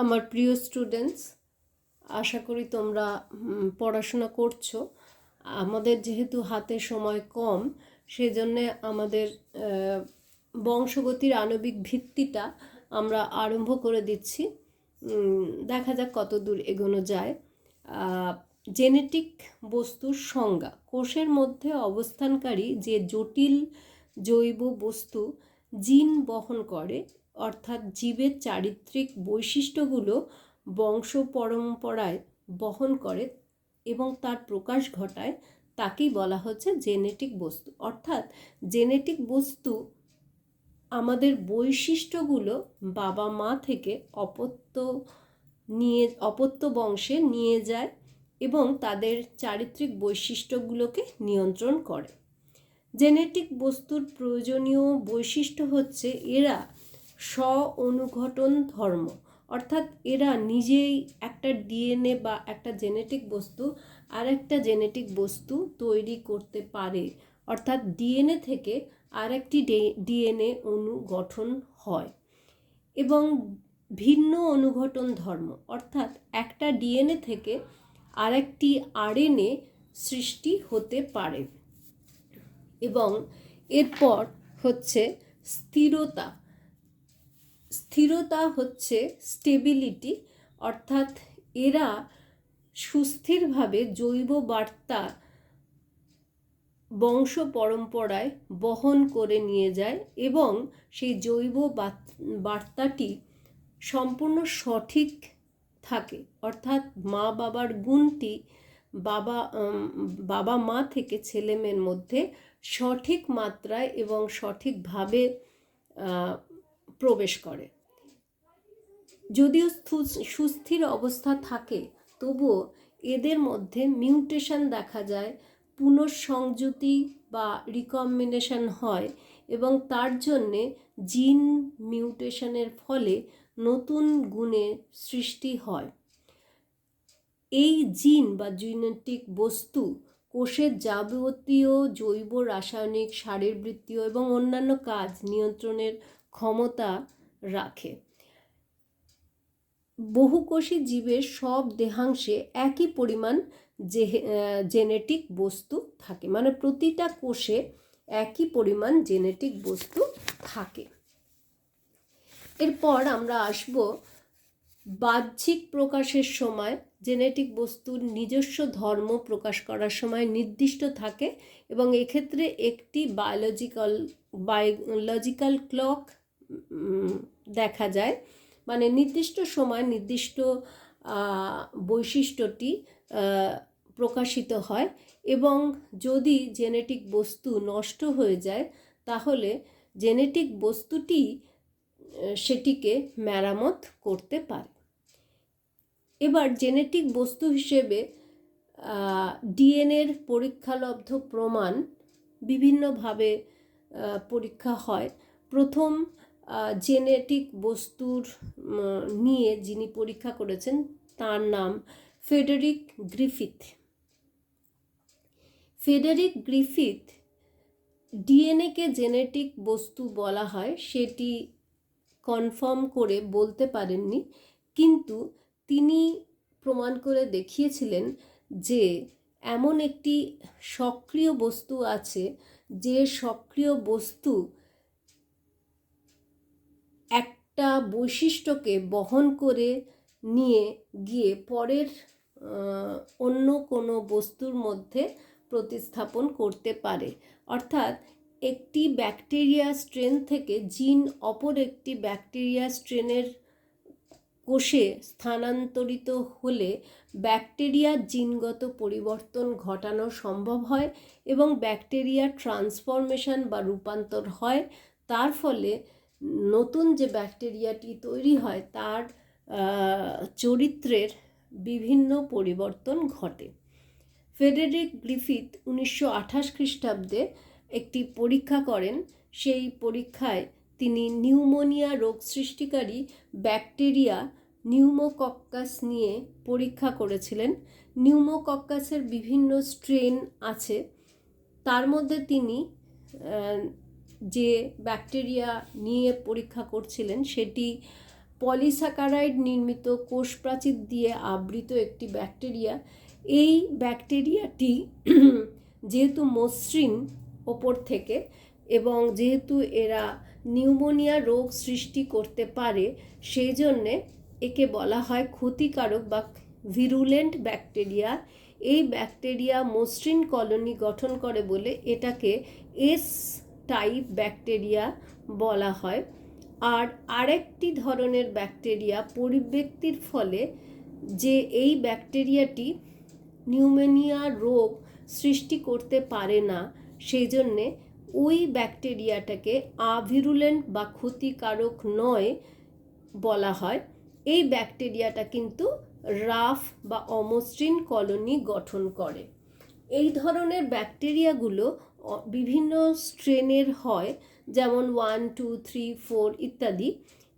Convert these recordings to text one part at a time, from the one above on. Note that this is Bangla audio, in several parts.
আমার প্রিয় স্টুডেন্টস, আশা করি তোমরা পড়াশোনা করছো। আমাদের যেহেতু হাতে সময় কম, সেজন্যে আমাদের বংশগতির আণবিক ভিত্তিটা আমরা আরম্ভ করে দিচ্ছি। দেখা যাক কত দূর এগোনো যায়। জেনেটিক বস্তুর সংজ্ঞা: কোষের মধ্যে অবস্থানকারী যে জটিল জৈব বস্তু জিন বহন করে, অর্থাৎ জীবের চারিত্রিক বৈশিষ্ট্যগুলো বংশ পরম্পরায় বহন করে এবং তার প্রকাশ ঘটায়, তাকেই বলা হচ্ছে জেনেটিক বস্তু। অর্থাৎ জেনেটিক বস্তু আমাদের বৈশিষ্ট্যগুলো বাবা মা থেকে অপত্য বংশে নিয়ে যায় এবং তাদের চারিত্রিক বৈশিষ্ট্যগুলোকে নিয়ন্ত্রণ করে। জেনেটিক বস্তুর প্রয়োজনীয় বৈশিষ্ট্য হচ্ছে এরা স্ব-অনুঘটন ধর্ম, অর্থাৎ এরা নিজেই একটা ডিএনএ বা একটা জেনেটিক বস্তু আর একটা জেনেটিক বস্তু তৈরি করতে পারে। অর্থাৎ ডিএনএ থেকে আর একটি ডিএনএ অণু গঠন হয় এবং ভিন্ন অনুঘটন ধর্ম, অর্থাৎ একটা ডিএনএ থেকে আরেকটি আরএনএ সৃষ্টি হতে পারে। এবং এরপর হচ্ছে স্থিরতা। স্থিরতা হচ্ছে স্টেবিলিটি, অর্থাৎ এরা সুস্থিরভাবে জৈব বার্তা বংশ পরম্পরায় বহন করে নিয়ে যায় এবং সেই জৈব বার্তাটি সম্পূর্ণ সঠিক থাকে। অর্থাৎ মা বাবার গুণটি বাবা মা থেকে ছেলে মেয়ের মধ্যে সঠিক মাত্রায় এবং সঠিকভাবে প্রবেশ করে। যদিও সুস্থির অবস্থা থাকে, তবুও এদের মধ্যে মিউটেশন দেখা যায়, পুনঃসংযুতি বা রিকম্বিনেশন হয় এবং তার জন্যে জিন মিউটেশনের ফলে নতুন গুণের সৃষ্টি হয়। এই জিন বা জেনেটিক বস্তু কোষের যাবতীয় জৈব, রাসায়নিক, শারীরবৃত্তীয় এবং অন্যান্য কাজ নিয়ন্ত্রণের ক্ষমতা রাখে। বহুকোষী জীবের সব দেহাংশে একই পরিমাণ জেনেটিক বস্তু থাকে, মানে প্রতিটা কোষে একই পরিমাণ জেনেটিক বস্তু থাকে। এরপর আমরা আসব বাহ্যিক প্রকাশের সময়। জেনেটিক বস্তুর নিজস্ব ধর্ম প্রকাশ করার সময় নির্দিষ্ট থাকে এবং এক্ষেত্রে একটি বায়োলজিক্যাল ক্লক দেখা যায়, মানে নির্দিষ্ট সময় নির্দিষ্ট বৈশিষ্ট্যটি প্রকাশিত হয় এবং যদি জেনেটিক বস্তু নষ্ট হয়ে যায় তাহলে জেনেটিক বস্তুটি সেটিকে মেরামত করতে পারে। এবার জেনেটিক বস্তু হিসেবে ডিএনএর পরীক্ষালব্ধ প্রমাণ বিভিন্নভাবে পরীক্ষা হয়। প্রথম জেনেটিক বস্তুর নিয়ে যিনি পরীক্ষা করেছেন তার নাম ফ্রেডেরিক গ্রিফিথ। ফ্রেডেরিক গ্রিফিথ ডিএনএকে জেনেটিক বস্তু বলা হয় সেটি কনফার্ম করে বলতে পারেননি, কিন্তু তিনি প্রমাণ করে দেখিয়েছিলেন যে এমন একটি সক্রিয় বস্তু আছে যে সক্রিয় বস্তু একটা বৈশিষ্ট্যকে বহন করে নিয়ে গিয়ে পরের অন্য কোনো বস্তুর মধ্যে প্রতিস্থাপন করতে পারে। অর্থাৎ একটি ব্যাকটেরিয়া স্ট্রেন থেকে জিন অপর একটি ব্যাকটেরিয়া স্ট্রেনের কোষে স্থানান্তরিত হলে ব্যাকটেরিয়ার জিনগত পরিবর্তন ঘটানো সম্ভব হয় এবং ব্যাকটেরিয়া ট্রান্সফরমেশন বা রূপান্তর হয়। তার ফলে নতুন যে ব্যাকটেরিয়াটি তৈরি হয় তার চরিত্রের বিভিন্ন পরিবর্তন ঘটে। ফ্রেডেরিক গ্রিফিথ 1928 খ্রিস্টাব্দে একটি পরীক্ষা করেন। সেই পরীক্ষায় তিনি নিউমোনিয়া রোগ সৃষ্টিকারী ব্যাকটেরিয়া নিউমোকক্কাস নিয়ে পরীক্ষা করেছিলেন। নিউমোকক্কাসের বিভিন্ন স্ট্রেন আছে, তার মধ্যে তিনি যে ব্যাকটেরিয়া নিয়ে পরীক্ষা করছিলেন সেটি পলিস্যাকারাইড নির্মিত কোষ প্রাচীর দিয়ে আবৃত একটি ব্যাকটেরিয়া। এই ব্যাকটেরিয়াটি যেহেতু মসৃণ ওপর থেকে এবং যেহেতু এরা নিউমোনিয়া রোগ সৃষ্টি করতে পারে, সেই জন্যে একে বলা হয় ক্ষতিকারক বা ভিরুলেন্ট ব্যাকটেরিয়া। এই ব্যাকটেরিয়া মসৃণ কলোনি গঠন করে বলে এটাকে এস টাইপ ব্যাকটেরিয়া বলা হয়। আর আরেকটি ধরনের ব্যাকটেরিয়া পরিব্যক্তির ফলে যে এই ব্যাকটেরিয়াটি নিউমোনিয়া রোগ সৃষ্টি করতে পারে না, সেই জন্যে ওই ব্যাকটেরিয়াটাকে আভিরুলেন্ট বা ক্ষতিকারক নয় বলা হয়। এই ব্যাকটেরিয়াটা কিন্তু রাফ বা অমসৃণ কলোনি গঠন করে। এই ধরনের ব্যাকটেরিয়াগুলো বিভিন্ন স্ট্রেনের হয়, যেমন 1, 2, 3, 4 ইত্যাদি।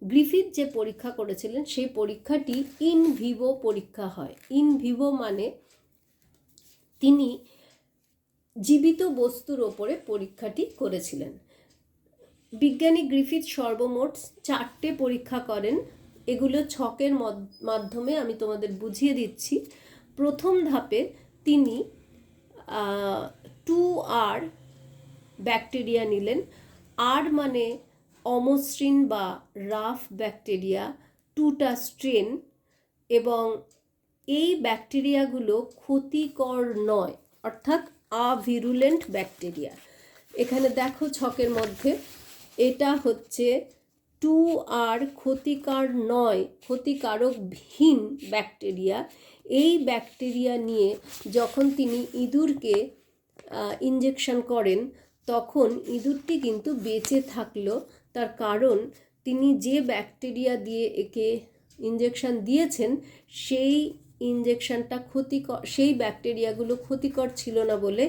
গ্রিফিথ যে পরীক্ষা করেছিলেন সেই পরীক্ষাটি ইন ভিভো পরীক্ষা হয়। ইন ভিভো মানে তিনি জীবিত বস্তুর ওপরে পরীক্ষাটি করেছিলেন। বিজ্ঞানী গ্রিফিথ সর্বমোট 4টে পরীক্ষা করেন। এগুলো ছকের মাধ্যমে আমি তোমাদের বুঝিয়ে দিচ্ছি। প্রথম ধাপে তিনি 2R ব্যাকটেরিয়া নিলেন। আর মানে অমসৃণ বা রাফ ব্যাকটেরিয়া, 2টা স্ট্রেন, এবং এই ব্যাকটেরিয়াগুলো ক্ষতিকর নয়, অর্থাৎ আভিরুলেন্ট ব্যাকটেরিয়া। এখানে দেখো ছকের মধ্যে, এটা হচ্ছে 2R ক্ষতিকর নয়, ক্ষতিকারকহীন ব্যাকটেরিয়া। এই ব্যাকটেরিয়া নিয়ে যখন তিনি ইঁদুরকে ইঞ্জেকশন করেন, তখন ইঁদুরটি কিন্তু বেঁচে থাকলো। তার কারণ তিনি যে ব্যাকটেরিয়া দিয়ে একে ইঞ্জেকশন দিয়েছেন সেই ইঞ্জেকশনটা ক্ষতিকর, সেই ব্যাকটেরিয়াগুলো ক্ষতিকর ছিল না বলে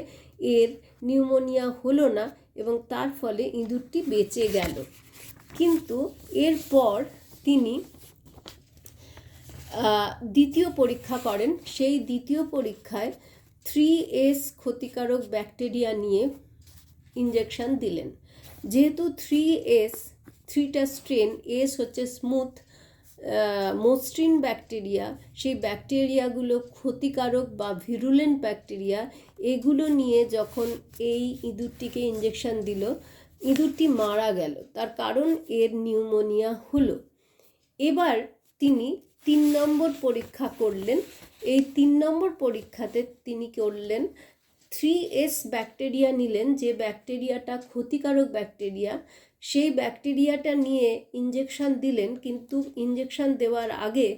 এর নিউমোনিয়া হলো না এবং তার ফলে ইঁদুরটি বেঁচে গেল। কিন্তু এরপর তিনি দ্বিতীয় পরীক্ষা করেন। সেই দ্বিতীয় পরীক্ষায় 3S ক্ষতিকারক ব্যাকটেরিয়া নিয়ে ইঞ্জেকশন দিলেন। যেহেতু 3S 3টা স্ট্রেন, এস হচ্ছে স্মুথ মসৃণ ব্যাকটেরিয়া, সেই ব্যাকটেরিয়াগুলো ক্ষতিকারক বা ভিরুলেন্ট ব্যাকটেরিয়া। এগুলো নিয়ে যখন এই ইঁদুরটিকে ইঞ্জেকশন দিল, ইঁদুরটি মারা গেল। তার কারণ এর নিউমোনিয়া হলো। এবার তিনি 3 নম্বর পরীক্ষা করলেন। এই 3 নম্বর পরীক্ষাতে তিনি করলেন 3S ব্যাকটেরিয়া নিলেন, যে ব্যাকটেরিয়াটা ক্ষতিকারক ব্যাকটেরিয়া। সেই ব্যাকটেরিয়াটা নিয়ে ইঞ্জেকশন দিলেন, কিন্তু ইঞ্জেকশন দেওয়ার আগে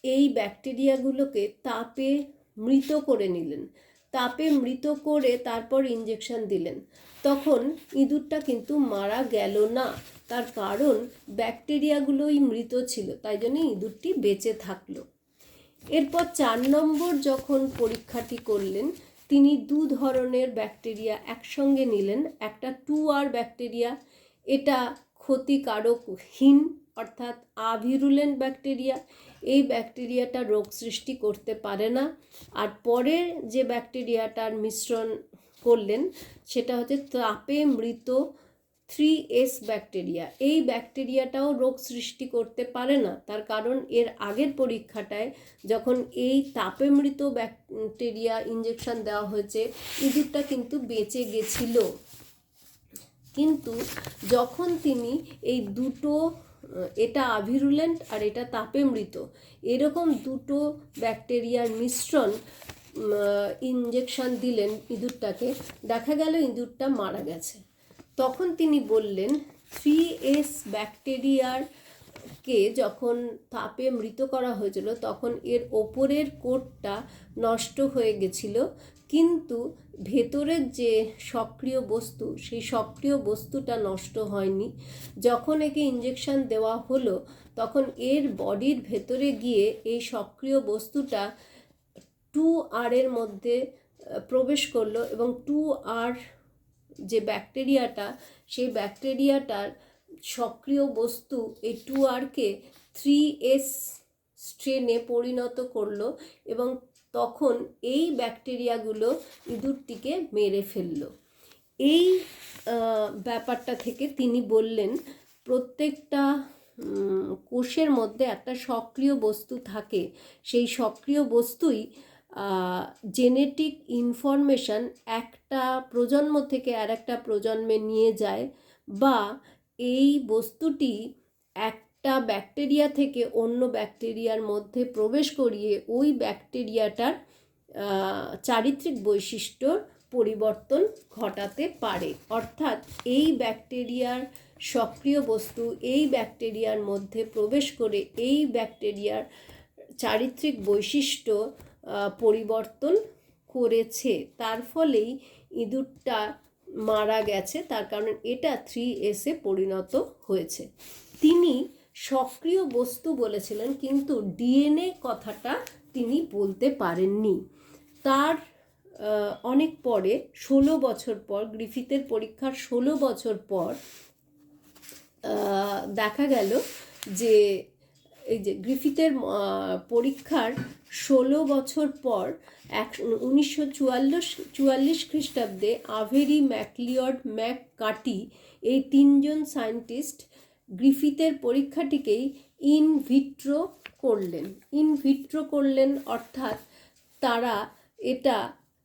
এই ব্যাকটেরিয়াগুলোকে তাপে মৃত করে নিলেন। তাপে মৃত করে তারপর ইঞ্জেকশন দিলেন। তখন ইঁদুরটা কিন্তু মারা গেল না, তার কারণ ব্যাকটেরিয়াগুলোই মৃত ছিল, তাই জন্য ইঁদুরটি বেঁচে থাকলো। এরপর 4 নম্বর যখন পরীক্ষাটি করলেন, তিনি 2 ধরনের ব্যাকটেরিয়া একসঙ্গে নিলেন। একটা 2R ব্যাকটেরিয়া, এটা ক্ষতিকারকহীন অর্থাৎ আভিরুলেন্ট ব্যাকটেরিয়া। এই ব্যাকটেরিয়াটা রোগ সৃষ্টি করতে পারে না। আর পরের যে ব্যাকটেরিয়াটার মিশ্রণ করলেন সেটা হচ্ছে তাপে মৃত 3S ব্যাকটেরিয়া। এই ব্যাকটেরিয়াটাও রোগ সৃষ্টি করতে পারে না, তার কারণ এর আগের পরীক্ষাটায় যখন এই তাপে মৃত ব্যাকটেরিয়া ইঞ্জেকশন দেওয়া হয়েছে, ইঁদুরটা কিন্তু বেঁচে গেছিল। কিন্তু যখন তিনি এই দুটো, এটা আভিরুলেন্ট আর এটা তাপে মৃত, এরকম দুটো ব্যাকটেরিয়ার মিশ্রণ ইঞ্জেকশন দিলেন ইঁদুরটাকে, দেখা গেল ইঁদুরটা মারা গেছে। তখন তিনি বললেন 3S ব্যাকটেরিয়াকে যখন তাপে মৃত করা হয়েছিল তখন এর ওপরের কোটটা নষ্ট হয়ে গেছিল, কিন্তু ভেতরের যে সক্রিয় বস্তু সেই সক্রিয় বস্তুটা নষ্ট হয়নি। যখন একে ইঞ্জেকশন দেওয়া হলো তখন এর বডির ভেতরে গিয়ে এই সক্রিয় বস্তুটা 2R এর মধ্যে প্রবেশ করলো এবং 2R যে ব্যাকটেরিয়াটা, সেই ব্যাকটেরিয়াটার সক্রিয় বস্তু এই 2Rকে 3S স্ট্রেনে পরিণত করলো এবং তখন এই ব্যাকটেরিয়াগুলো ইঁদুরটিকে মেরে ফেললো। এই ব্যাপারটা থেকে তিনি বললেন প্রত্যেকটা কোষের মধ্যে একটা সক্রিয় বস্তু থাকে, সেই সক্রিয় বস্তুই জেনেটিক ইনফরমেশন একটা প্রজন্ম থেকে আর একটা প্রজন্মে নিয়ে যায়, বা এই বস্তুটি একটা ব্যাকটেরিয়া থেকে অন্য ব্যাকটেরিয়ার মধ্যে প্রবেশ করিয়ে ওই ব্যাকটেরিয়াটার চারিত্রিক বৈশিষ্ট্যর পরিবর্তন ঘটাতে পারে। অর্থাৎ এই ব্যাকটেরিয়ার সক্রিয় বস্তু এই ব্যাকটেরিয়ার মধ্যে প্রবেশ করে এই ব্যাকটেরিয়ার চারিত্রিক বৈশিষ্ট্য পরিবর্তন করেছে, তার ফলেই ইঁদুরটা মারা গেছে, তার কারণ এটা 3S পরিণত হয়েছে। তিনি সক্রিয় বস্তু বলেছিলেন, কিন্তু ডিএনএ কথাটা তিনি বলতে পারেননি। তার অনেক পরে 16 বছর পর, গ্রিফিথের পরীক্ষার 16 বছর পর দেখা গেল যে এই যে গ্রিফিথের পরীক্ষার 16 বছর পর 1944 খ্রিস্টাব্দে আভেরি, ম্যাকলিওড, ম্যাককার্টি এই তিনজন সায়েন্টিস্ট গ্রিফিথের পরীক্ষাটিকেই ইনভিট্রো করলেন। অর্থাৎ তারা এটা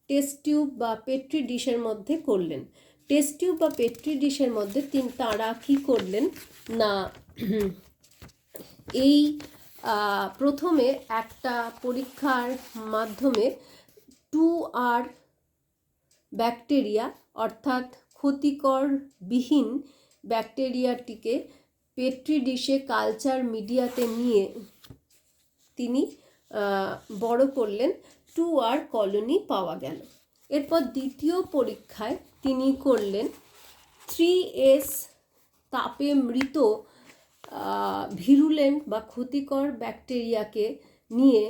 টেস্ট টিউব বা পেট্রি ডিশের মধ্যে করলেন। টেস্ট টিউব বা পেট্রি ডিশের মধ্যে তারা কি করলেন না, এই প্রথমে একটা পরীক্ষার মাধ্যমে 2R ব্যাকটেরিয়া অর্থাৎ ক্ষতিকর বিহীন ব্যাকটেরিয়াটিকে পেট্রি ডিশে কালচার মিডিয়াতে নিয়ে তিনি বড় করলেন, 2R কলোনি পাওয়া গেল। এরপর দ্বিতীয় পরীক্ষায় তিনি করলেন 3S তাপে মৃত ভিরুলেন্ট বা ক্ষতিকর ব্যাকটেরিয়াকে নিয়ে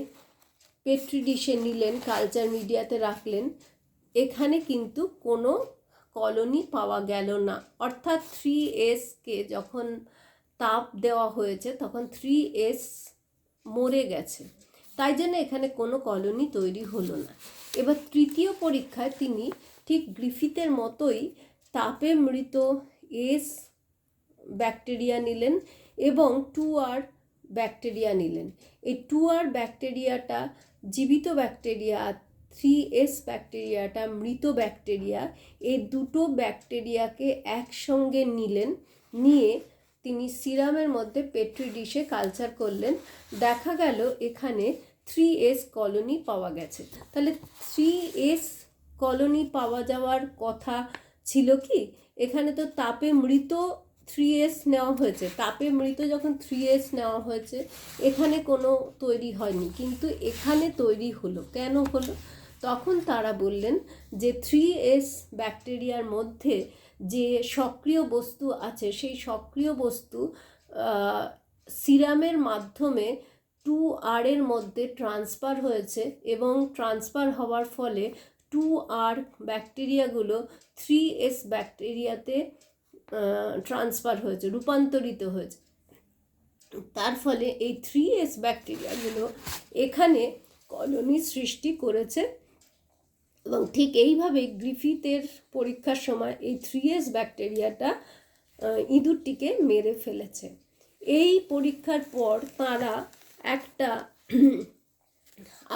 পেট্রি ডিশে নিলেন, কালচার মিডিয়াতে রাখলেন। এখানে কিন্তু কোনো কলোনি পাওয়া গেল না। অর্থাৎ 3Sকে যখন তাপ দেওয়া হয়েছে তখন 3S মরে গেছে, তাই জন্য এখানে কোনো কলোনি তৈরি হলো না। এবার তৃতীয় পরীক্ষায় তিনি ঠিক গ্রিফিথের মতোই তাপে মৃত S ব্যাকটেরিয়া নিলেন এবং 2R ব্যাকটেরিয়া নিলেন। এই 2R ব্যাকটেরিয়াটা জীবিত ব্যাকটেরিয়া, 3S ব্যাকটেরিয়াটা মৃত ব্যাকটেরিয়া, এই দুটো ব্যাকটেরিয়াকে একসঙ্গে নিয়ে তিনি সিরামের মধ্যে পেট্রি ডিশে কালচার করলেন। দেখা গেল এখানে 3S কলোনি পাওয়া গেছে। তাহলে 3S কলোনি পাওয়া যাওয়ার কথা ছিল কি? এখানে তো তাপে মৃত 3S নেওয়া হয়েছে, তাপে মৃত যখন 3S নেওয়া হয়েছে এখানে কোনো তৈরি হয়নি, কিন্তু এখানে তৈরি হলো। কেন হলো? তখন তারা বললেন যে 3S ব্যাকটেরিয়ার মধ্যে যে সক্রিয় বস্তু আছে সেই সক্রিয় বস্তু সিরামের মাধ্যমে 2R এর মধ্যে ট্রান্সফার হয়েছে এবং ট্রান্সফার হওয়ার ফলে 2R ব্যাকটেরিয়াগুলো 3S ব্যাকটেরিয়াতে ট্রান্সফার হয়েছে, রূপান্তরিত হয়েছে। তার ফলে এই 3S ব্যাকটেরিয়াগুলো এখানে কলোনি সৃষ্টি করেছে এবং ঠিক এইভাবে গ্রিফিথের পরীক্ষার সময় এই 3S ব্যাকটেরিয়াটা ইঁদুরটিকে মেরে ফেলেছে। এই পরীক্ষার পর তারা একটা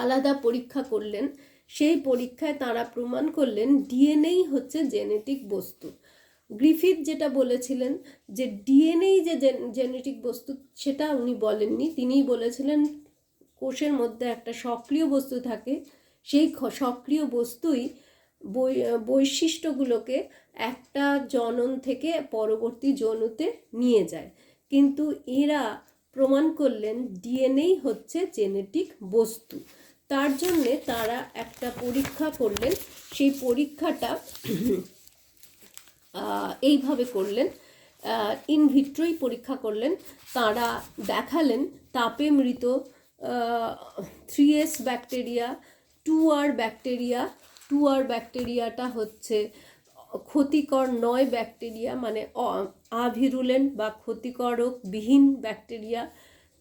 আলাদা পরীক্ষা করলেন। সেই পরীক্ষায় তারা প্রমাণ করলেন ডিএনএই হচ্ছে জেনেটিক বস্তু। গ্রিফিথ যেটা বলেছিলেন যে ডিএনএই যে জেনেটিক বস্তু, সেটা উনি বলেননি। তিনিই বলেছিলেন কোষের মধ্যে একটা সক্রিয় বস্তু থাকে, সেই সক্রিয় বস্তুই বৈশিষ্ট্যগুলোকে একটা জনন থেকে পরবর্তী জনুতে নিয়ে যায়। কিন্তু এরা প্রমাণ করলেন ডিএনএই হচ্ছে জেনেটিক বস্তু। তার জন্যে তারা একটা পরীক্ষা করলেন। সেই পরীক্ষাটা এইভাবে করলেন, ইনভিট্রোই পরীক্ষা করলেন। তারা দেখালেন তাপে মৃত 3S ব্যাকটেরিয়া, 2R ব্যাকটেরিয়াটা হচ্ছে ক্ষতিকর নয় ব্যাকটেরিয়া, মানে আভিরুলেন্ট বা ক্ষতিকারক বিহীন ব্যাকটেরিয়া।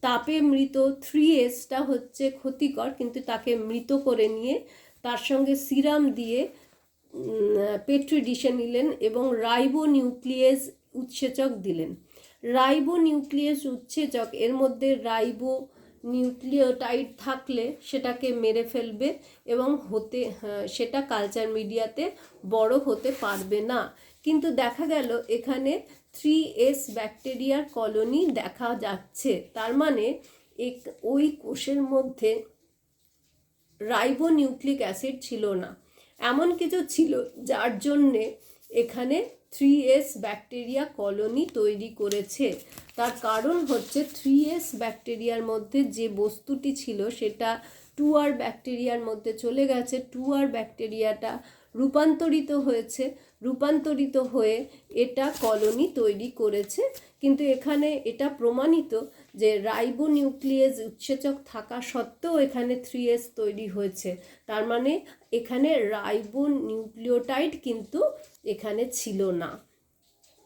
তাপে মৃত 3Sটা হচ্ছে ক্ষতিকর, কিন্তু তাকে মৃত করে নিয়ে তার সঙ্গে সিরাম দিয়ে পেট্রি ডিশে নিলেন এবং রাইবোনিউক্লিয়েজ উৎসেচক দিলেন। রাইবো নিউক্লিয়াস উৎসেচক, এর মধ্যে রাইবো নিউক্লিওটাইড থাকলে সেটাকে মেরে ফেলবে এবং সেটা কালচার মিডিয়াতে বড় হতে পারবে না। কিন্তু দেখা গেল এখানে 3S ব্যাকটেরিয়ার কলোনি দেখা যাচ্ছে, তার মানে ওই কোষের মধ্যে রাইবো নিউক্লিক অ্যাসিড ছিল না, এমন কিছু ছিল যার জন্যে এখানে 3S ব্যাকটেরিয়া কলোনি তৈরি করেছে। তার কারণ হচ্ছে 3S ব্যাকটেরিয়ার মধ্যে যে বস্তুটি ছিল সেটা 2R ব্যাকটেরিয়ার মধ্যে চলে গেছে, 2R ব্যাকটেরিয়াটা রূপান্তরিত হয়ে এটা কলোনি তৈরি করেছে। কিন্তু এখানে এটা প্রমাণিত যে রাইবো নিউক্লিয়েজ উৎসেচক থাকা সত্ত্বেও এখানে 3S তৈরি হয়েছে, তার মানে এখানে রাইবো নিউক্লিওটাইড কিন্তু এখানে ছিল না।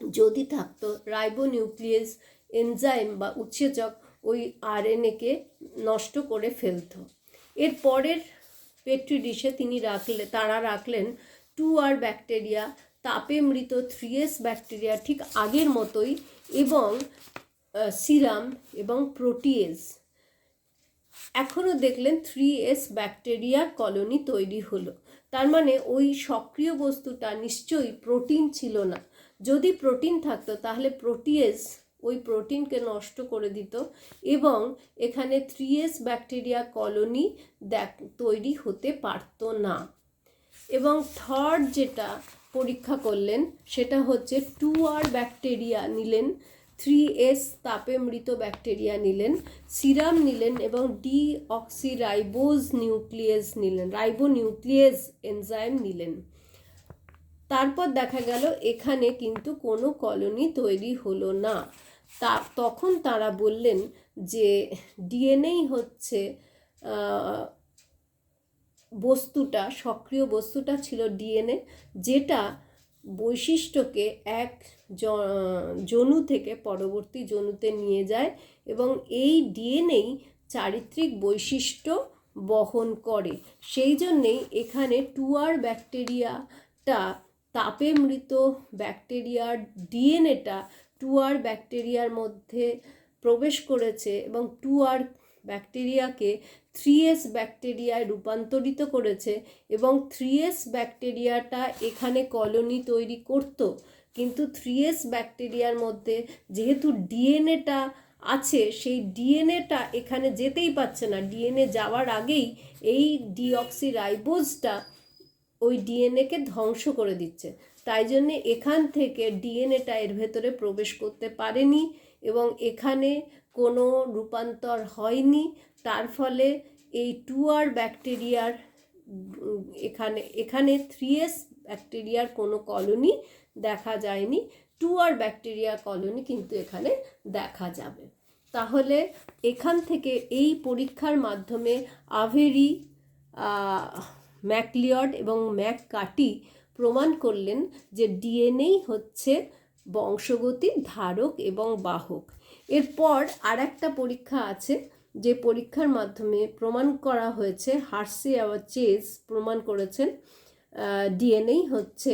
যদি থাকতো রাইবো নিউক্লিয়েজ এনজাইম বা উৎসেচক ওই আরএনএকে নষ্ট করে ফেলতো। এর পরের পেট্রি ডিশে তারা রাখলেন 2R ব্যাকটেরিয়া, তাপে মৃত 3S ব্যাকটেরিয়া ঠিক আগের মতোই, এবং সিরাম এবং প্রোটিয়েজ। এখনও দেখলেন 3S ব্যাকটেরিয়ার কলোনি তৈরি হলো, তার মানে ওই সক্রিয় বস্তুটা নিশ্চয়ই প্রোটিন ছিল না। যদি প্রোটিন থাকতো তাহলে প্রোটিয়েজ ওই প্রোটিনকে নষ্ট করে দিত এবং এখানে 3S ব্যাকটেরিয়া কলোনি তৈরি হতে পারত না। এবং থার্ড যেটা পরীক্ষা করলেন সেটা হচ্ছে 2R ব্যাকটেরিয়া নিলেন, 3S তাপে মৃত ব্যাকটেরিয়া নিলেন, সিরাম নিলেন এবং ডিঅক্সিরাইবোজ নিউক্লিয়েজ নিলেন, রাইবো নিউক্লিয়েজ এনজাইম নিলেন। তারপর দেখা গেল এখানে কিন্তু কোনো কলোনি তৈরি হলো না। তখন তারা বললেন যে ডিএনএই হচ্ছে বস্তুটা, সক্রিয় বস্তুটা ছিল ডিএনএ, যেটা বৈশিষ্ট্যকে এক জনু থেকে পরবর্তী জনুতে নিয়ে যায় এবং এই ডিএনএই চারিত্রিক বৈশিষ্ট্য বহন করে। সেই জন্যেই এখানে 2R ব্যাকটেরিয়াটা, তাপে মৃত ব্যাকটেরিয়ার ডিএনএটা 2R ব্যাকটেরিয়ার মধ্যে প্রবেশ করেছে এবং 2R ব্যাকটেরিয়াকে 3S ব্যাকটেরিয়ায় রূপান্তরিত করেছে এবং 3S ব্যাকটেরিয়াটা এখানে কলোনি তৈরি করত, কিন্তু 3S ব্যাকটেরিয়ার মধ্যে যেহেতু ডিএনএটা আছে, সেই ডিএনএটা এখানে যেতেই পারছে না। ডিএনএ যাওয়ার আগেই এই ডিঅক্সিরাইবোজটা ওই ডিএনএকে ধ্বংস করে দিচ্ছে, তাই জন্যে এখান থেকে ডিএনএটা এর ভেতরে প্রবেশ করতে পারেনি এবং এখানে কোনো রূপান্তর হয়নি। তার ফলে এই 2R ব্যাকটেরিয়ার এখানে 3S ব্যাকটেরিয়ার কোনো কলোনি দেখা যায়নি, 2R ব্যাকটেরিয়া কলোনি কিন্তু এখানে দেখা যাবে। তাহলে এখান থেকে এই পরীক্ষার মাধ্যমে আভেরি, ম্যাকলিয়ড এবং ম্যাককার্টি প্রমাণ করলেন যে ডিএনএই হচ্ছে বংশগতির ধারক এবং বাহক। এরপর আর একটা পরীক্ষা আছে, যে পরীক্ষার মাধ্যমে প্রমাণ করা হয়েছে, হার্সি আবার চেজ প্রমাণ করেছেন ডিএনএই হচ্ছে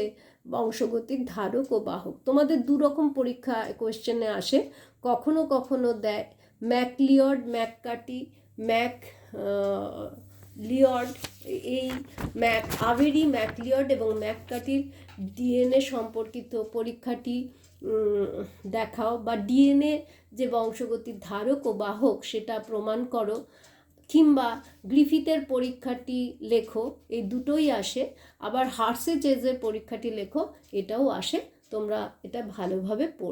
বংশগতির ধারক ও বাহক। তোমাদের দু রকম পরীক্ষা কোয়েশ্চেনে আসে, কখনো কখনো দেয় ম্যাকলিয়ড, ম্যাককার্টি, ম্যাকলিয়ড। এই আভেরি, ম্যাকলিয়ড এবং ম্যাককার্টির ডিএনএ সম্পর্কিত পরীক্ষাটি দেখাও, বা ডিএনএ যে বংশগতির ধারক ও বাহক সেটা প্রমাণ করো, কিংবা গ্রিফিথের পরীক্ষাটি লেখো। এই দুটোই আসে। আবার হার্সি চেজের পরীক্ষাটি লেখো, এটাও আসে। তোমরা এটা ভালোভাবে পড়ো।